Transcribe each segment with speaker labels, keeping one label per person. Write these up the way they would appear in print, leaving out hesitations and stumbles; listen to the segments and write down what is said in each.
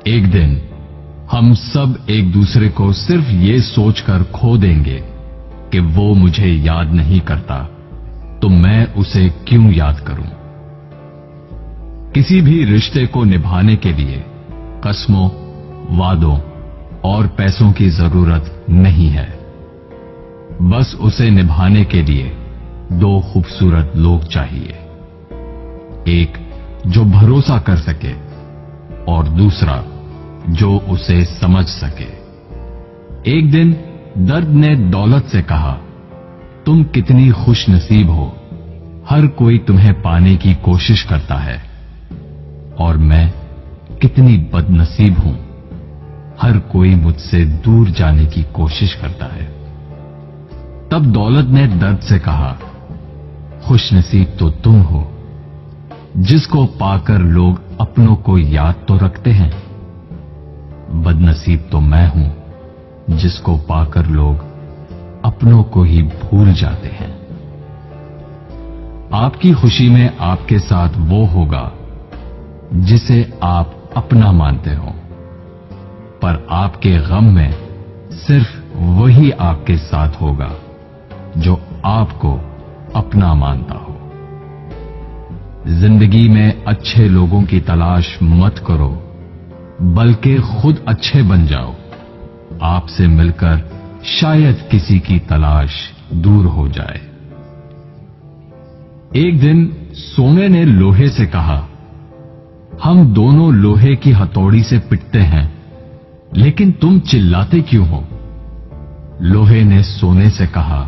Speaker 1: एक दिन हम सब एक दूसरे को सिर्फ ये सोचकर खो देंगे कि वो मुझे याद नहीं करता, तो मैं उसे क्यों याद करूं। किसी भी रिश्ते को निभाने के लिए कस्मों, वादों और पैसों की जरूरत नहीं है। बस उसे निभाने के लिए दो खूबसूरत लोग चाहिए, एक जो भरोसा कर सके और दूसरा जो उसे समझ सके। एक दिन दर्द ने दौलत से कहा, तुम कितनी खुश नसीब हो, हर कोई तुम्हें पाने की कोशिश करता है, और मैं कितनी बदनसीब हूं, हर कोई मुझसे दूर जाने की कोशिश करता है। तब दौलत ने दर्द से कहा, खुश नसीब तो तुम हो, जिसको पाकर लोग अपनों को याद तो रखते हैं। बदनसीब तो मैं हूं, जिसको पाकर लोग अपनों को ही भूल जाते हैं। आपकी खुशी में आपके साथ वो होगा जिसे आप अपना मानते हो, पर आपके गम में सिर्फ वही आपके साथ होगा जो आपको अपना मानता हो। जिंदगी में अच्छे लोगों की तलाश मत करो, बल्कि खुद अच्छे बन जाओ। आपसे मिलकर शायद किसी की तलाश दूर हो जाए। एक दिन सोने ने लोहे से कहा, हम दोनों लोहे की हथौड़ी से पिटते हैं, लेकिन तुम चिल्लाते क्यों हो। लोहे ने सोने से कहा,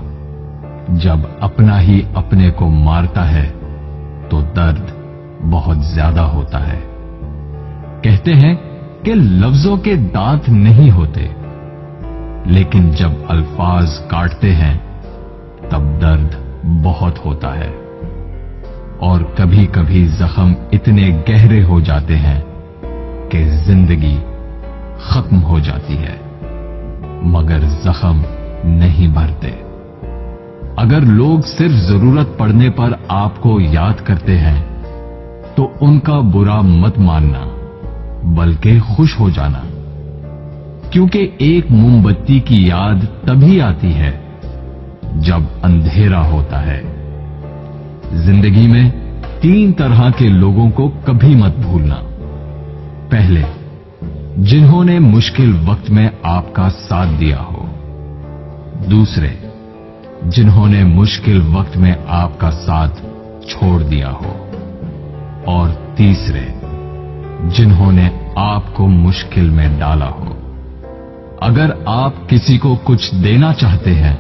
Speaker 1: जब अपना ही अपने को मारता है तो दर्द बहुत ज्यादा होता है। कहते हैं कि लफ्जों के दांत नहीं होते, लेकिन जब अल्फाज काटते हैं तब दर्द बहुत होता है, और कभी कभी जख्म इतने गहरे हो जाते हैं कि जिंदगी खत्म हो जाती है, मगर जख्म नहीं भरते। अगर लोग सिर्फ जरूरत पड़ने पर आपको याद करते हैं तो उनका बुरा मत मानना, बल्कि खुश हो जाना, क्योंकि एक मोमबत्ती की याद तभी आती है जब अंधेरा होता है। जिंदगी में 3 तरह के लोगों को कभी मत भूलना। पहले, जिन्होंने मुश्किल वक्त में आपका साथ दिया हो। दूसरे, जिन्होंने मुश्किल वक्त में आपका साथ छोड़ दिया हो। और तीसरे, जिन्होंने आपको मुश्किल में डाला हो। अगर आप किसी को कुछ देना चाहते हैं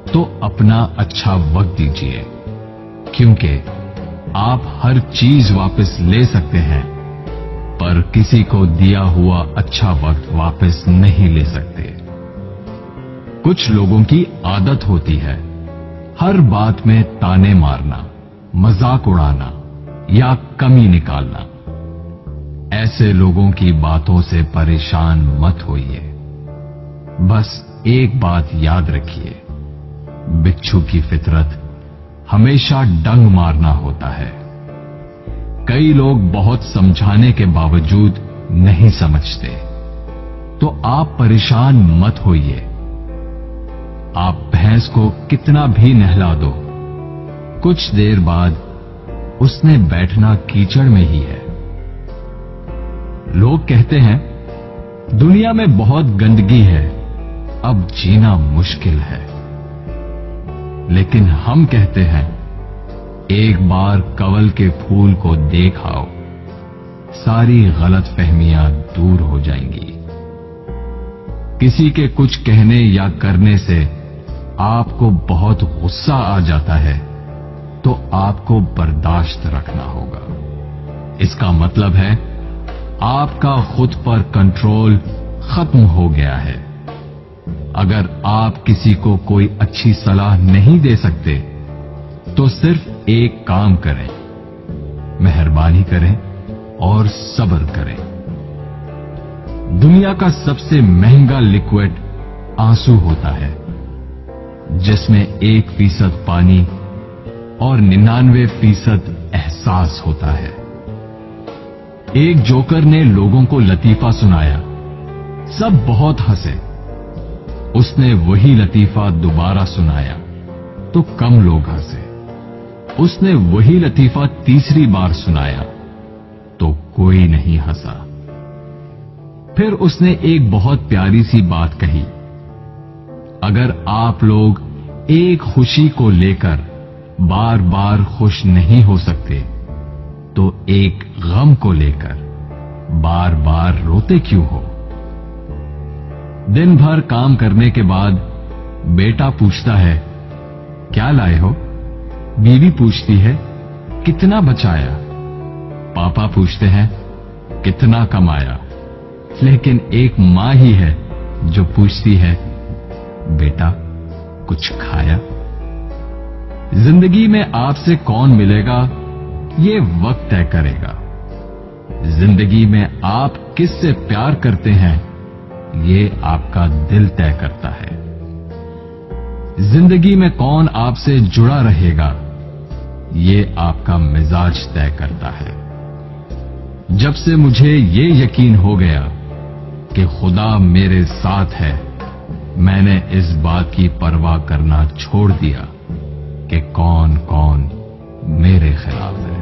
Speaker 1: तो अपना अच्छा वक्त दीजिए, क्योंकि आप हर चीज वापस ले सकते हैं, पर किसी को दिया हुआ अच्छा वक्त वापस नहीं ले सकते। कुछ लोगों की आदत होती है हर बात में ताने मारना, मजाक उड़ाना या कमी निकालना। ऐसे लोगों की बातों से परेशान मत होइए। बस एक बात याद रखिए, बिच्छू की फितरत हमेशा डंग मारना होता है। कई लोग बहुत समझाने के बावजूद नहीं समझते, तो आप परेशान मत होइए। आप भैंस को कितना भी नहला दो, कुछ देर बाद उसने बैठना कीचड़ में ही है। लोग कहते हैं दुनिया में बहुत गंदगी है, अब जीना मुश्किल है। लेकिन हम कहते हैं एक बार कवल के फूल को देख आओ, सारी गलतफहमियां दूर हो जाएंगी। किसी के कुछ कहने या करने से आपको बहुत गुस्सा आ जाता है तो आपको बर्दाश्त रखना होगा। इसका मतलब है आपका खुद पर कंट्रोल खत्म हो गया है। अगर आप किसी को कोई अच्छी सलाह नहीं दे सकते तो सिर्फ एक काम करें, मेहरबानी करें और सब्र करें। दुनिया का सबसे महंगा लिक्विड आंसू होता है, जिसमें 1% पानी और 99% एहसास होता है। एक जोकर ने लोगों को लतीफा सुनाया। सब बहुत हंसे। उसने वही लतीफा दोबारा सुनाया तो कम लोग हंसे। उसने वही लतीफा तीसरी बार सुनाया तो कोई नहीं हंसा। फिर उसने एक बहुत प्यारी सी बात कही, अगर आप लोग एक खुशी को लेकर बार बार खुश नहीं हो सकते तो एक गम को लेकर बार बार रोते क्यों हो? दिन भर काम करने के बाद बेटा पूछता है, क्या लाए हो? बीवी पूछती है, कितना बचाया? पापा पूछते हैं, कितना कमाया? लेकिन एक मां ही है जो पूछती है, बेटा कुछ खाया? जिंदगी में आपसे कौन मिलेगा ये वक्त तय करेगा। जिंदगी में आप किससे प्यार करते हैं ये आपका दिल तय करता है। जिंदगी में कौन आपसे जुड़ा रहेगा ये आपका मिजाज तय करता है। जब से मुझे ये यकीन हो गया कि खुदा मेरे साथ है, मैंने इस बात की परवाह करना छोड़ दिया कि कौन कौन मेरे खिलाफ है।